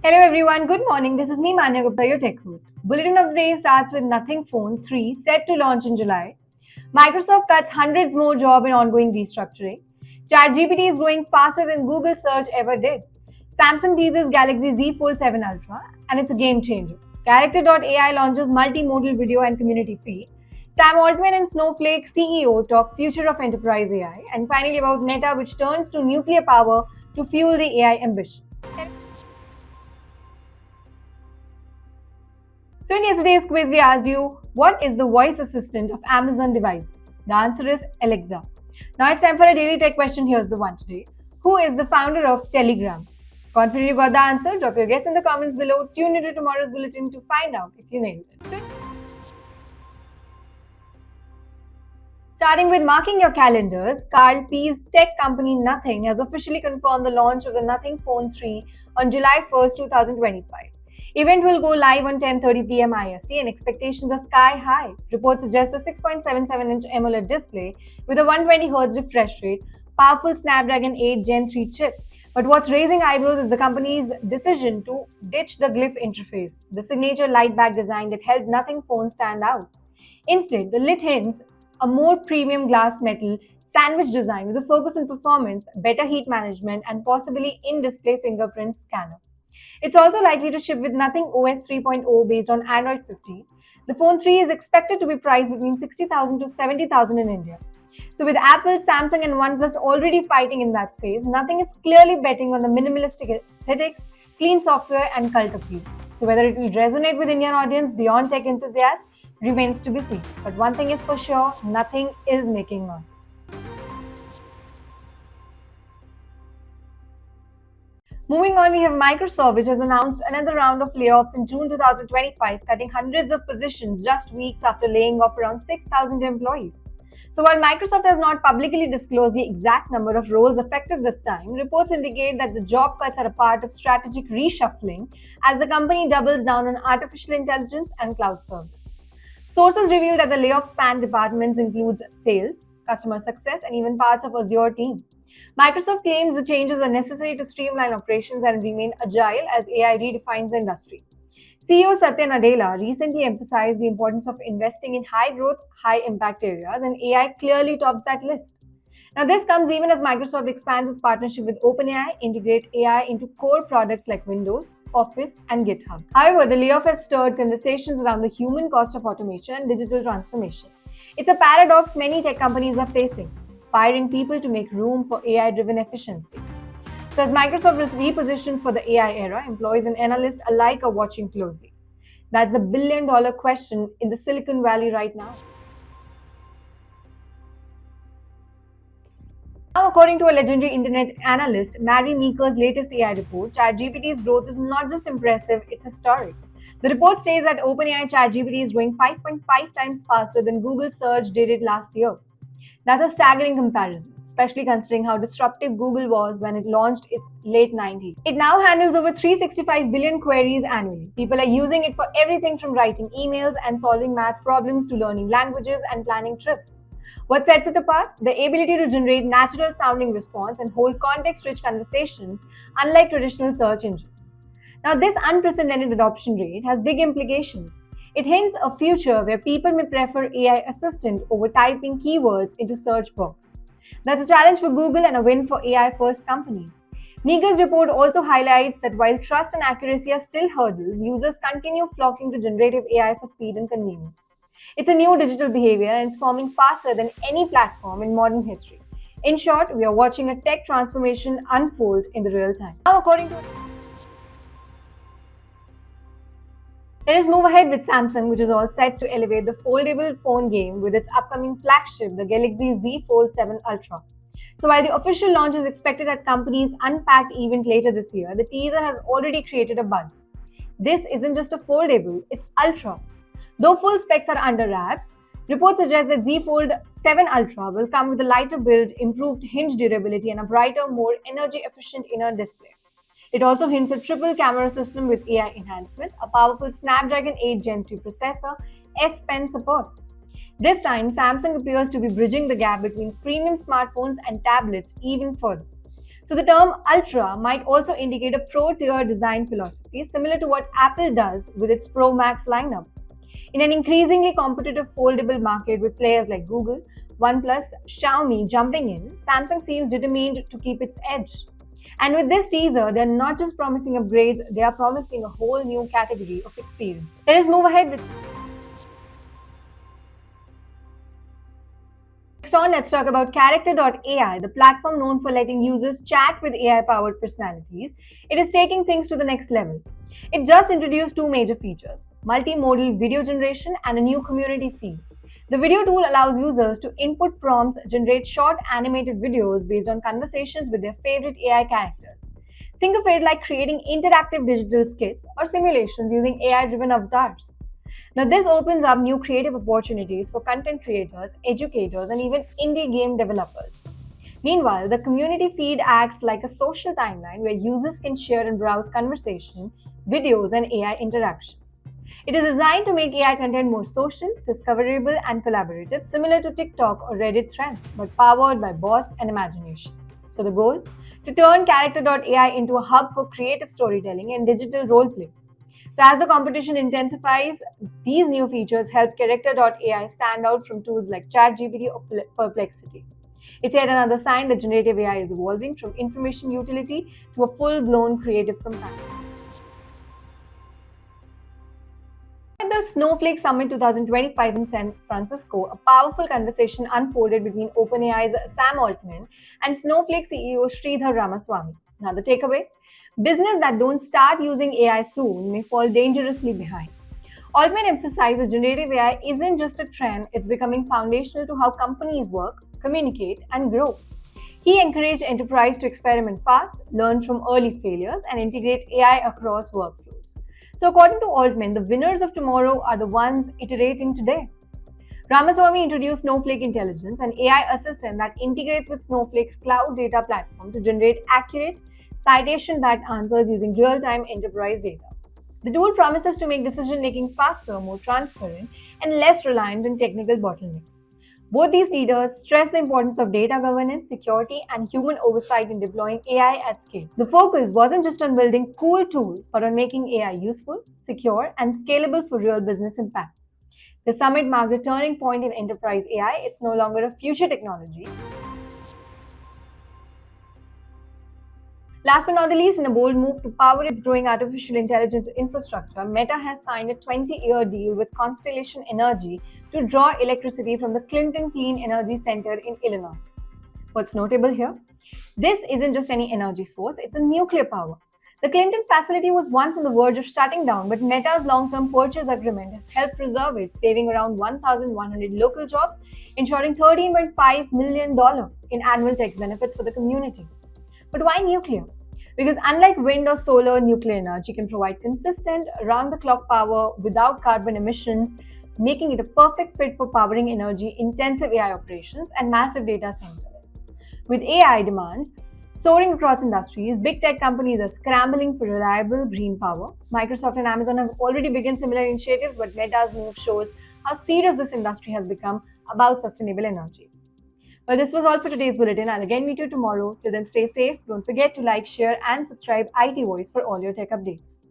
Hello everyone, good morning. This is me Manya Gupta, your tech host. Bulletin of the day starts with Nothing Phone 3 set to launch in July. Microsoft cuts hundreds more jobs in ongoing restructuring. ChatGPT is growing faster than Google search ever did. Samsung teases Galaxy Z Fold 7 Ultra and it's a game changer. Character.ai launches multimodal video and community feed. Sam Altman and Snowflake CEO talk future of enterprise AI. And finally about Meta which turns to nuclear power to fuel the AI ambitions. So in yesterday's quiz, we asked you, what is the voice assistant of Amazon devices? The answer is Alexa. Now it's time for a daily tech question. Here's the one today. Who is the founder of Telegram? Confident you got the answer? Drop your guess in the comments below. Tune into tomorrow's bulletin to find out if you nailed it. Starting with marking your calendars, Carl P's tech company Nothing has officially confirmed the launch of the Nothing Phone 3 on July 1st, 2025. Event will go live on 10:30 p.m. IST and expectations are sky high. Reports suggest a 6.77-inch AMOLED display with a 120Hz refresh rate, powerful Snapdragon 8 Gen 3 chip. But what's raising eyebrows is the company's decision to ditch the glyph interface, the signature light-back design that helped Nothing Phone stand out. Instead, the lit hints a more premium glass metal sandwich design with a focus on performance, better heat management, and possibly in-display fingerprint scanner. It's also likely to ship with Nothing OS 3.0 based on Android 15. The phone 3 is expected to be priced between 60,000 to 70,000 in India. So with Apple, Samsung and OnePlus already fighting in that space, Nothing is clearly betting on the minimalistic aesthetics, clean software and cult appeal. So whether it will resonate with Indian audience beyond tech enthusiasts remains to be seen. But one thing is for sure, Nothing is making noise. Moving on, we have Microsoft, which has announced another round of layoffs in June 2025, cutting hundreds of positions just weeks after laying off around 6,000 employees. So while Microsoft has not publicly disclosed the exact number of roles affected this time, reports indicate that the job cuts are a part of strategic reshuffling as the company doubles down on artificial intelligence and cloud service. Sources reveal that the layoff span departments includes sales, customer success, and even parts of Azure team. Microsoft claims the changes are necessary to streamline operations and remain agile as AI redefines the industry. CEO Satya Nadella recently emphasized the importance of investing in high growth, high impact areas, and AI clearly tops that list. Now, this comes even as Microsoft expands its partnership with OpenAI, integrate AI into core products like Windows, Office, and GitHub. However, the layoff have stirred conversations around the human cost of automation and digital transformation. It's a paradox many tech companies are facing, firing people to make room for AI-driven efficiency. So as Microsoft repositions for the AI era, employees and analysts alike are watching closely. That's a billion-dollar question in the Silicon Valley right now. Now, according to a legendary internet analyst, Mary Meeker's latest AI report, ChatGPT's growth is not just impressive, it's historic. The report states that OpenAI ChatGPT is growing 5.5 times faster than Google Search did it last year. That's a staggering comparison, especially considering how disruptive Google was when it launched its late 90s. It now handles over 365 billion queries annually. People are using it for everything from writing emails and solving math problems to learning languages and planning trips. What sets it apart? The ability to generate natural sounding response and hold context-rich conversations, unlike traditional search engines. Now, this unprecedented adoption rate has big implications. It hints a future where people may prefer AI assistant over typing keywords into search box. That's a challenge for Google and a win for AI-first companies. Meeker's report also highlights that while trust and accuracy are still hurdles, users continue flocking to generative AI for speed and convenience. It's a new digital behavior and it's forming faster than any platform in modern history. In short, we are watching a tech transformation unfold in the real time. Now, according to Let us move ahead with Samsung, which is all set to elevate the foldable phone game with its upcoming flagship, the Galaxy Z Fold 7 Ultra. So while the official launch is expected at company's Unpacked event later this year, the teaser has already created a buzz. This isn't just a foldable, it's Ultra. Though full specs are under wraps, reports suggest that Z Fold 7 Ultra will come with a lighter build, improved hinge durability, and a brighter, more energy-efficient inner display. It also hints at triple camera system with AI enhancements, a powerful Snapdragon 8 Gen 3 processor, S Pen support. This time, Samsung appears to be bridging the gap between premium smartphones and tablets even further. So the term Ultra might also indicate a pro-tier design philosophy similar to what Apple does with its Pro Max lineup. In an increasingly competitive foldable market with players like Google, OnePlus, Xiaomi jumping in, Samsung seems determined to keep its edge. And with this teaser, they're not just promising upgrades, they are promising a whole new category of experience. Let us move ahead with Next on, let's talk about Character.ai, the platform known for letting users chat with AI-powered personalities. It is taking things to the next level. It just introduced two major features, multimodal video generation and a new community feed. The video tool allows users to input prompts, generate short animated videos based on conversations with their favorite AI characters. Think of it like creating interactive digital skits or simulations using AI-driven avatars. Now, this opens up new creative opportunities for content creators, educators, and even indie game developers. Meanwhile, the community feed acts like a social timeline where users can share and browse conversation, videos, and AI interactions. It is designed to make AI content more social, discoverable, and collaborative, similar to TikTok or Reddit threads, but powered by bots and imagination. So, the goal? To turn Character.ai into a hub for creative storytelling and digital roleplay. So, as the competition intensifies, these new features help Character.ai stand out from tools like ChatGPT or Perplexity. It's yet another sign that generative AI is evolving from information utility to a full blown creative companion. At the Snowflake Summit 2025 in San Francisco, a powerful conversation unfolded between OpenAI's Sam Altman and Snowflake CEO Sridhar Ramaswamy. Now, the takeaway? Businesses that don't start using AI soon may fall dangerously behind. Altman emphasizes generative AI isn't just a trend, it's becoming foundational to how companies work, communicate, and grow. He encouraged enterprise to experiment fast, learn from early failures, and integrate AI across workflows. So, according to Altman, the winners of tomorrow are the ones iterating today. Ramaswamy introduced Snowflake Intelligence, an AI assistant that integrates with Snowflake's cloud data platform to generate accurate, citation-backed answers using real-time enterprise data. The tool promises to make decision-making faster, more transparent, and less reliant on technical bottlenecks. Both these leaders stress the importance of data governance, security, and human oversight in deploying AI at scale. The focus wasn't just on building cool tools, but on making AI useful, secure, and scalable for real business impact. The summit marked a turning point in enterprise AI. It's no longer a future technology. Last but not the least, in a bold move to power its growing artificial intelligence infrastructure, Meta has signed a 20-year deal with Constellation Energy to draw electricity from the Clinton Clean Energy Center in Illinois. What's notable here? This isn't just any energy source, it's a nuclear power. The Clinton facility was once on the verge of shutting down, but Meta's long-term purchase agreement has helped preserve it, saving around 1,100 local jobs, ensuring $13.5 million in annual tax benefits for the community. But why nuclear? Because unlike wind or solar, nuclear energy can provide consistent, round-the-clock power without carbon emissions, making it a perfect fit for powering energy-intensive AI operations and massive data centers. With AI demands soaring across industries, big tech companies are scrambling for reliable green power. Microsoft and Amazon have already begun similar initiatives, but Meta's move shows how serious this industry has become about sustainable energy. Well, this was all for today's bulletin. I'll again meet you tomorrow. Till then, stay safe. Don't forget to like, share, and subscribe IT Voice for all your tech updates.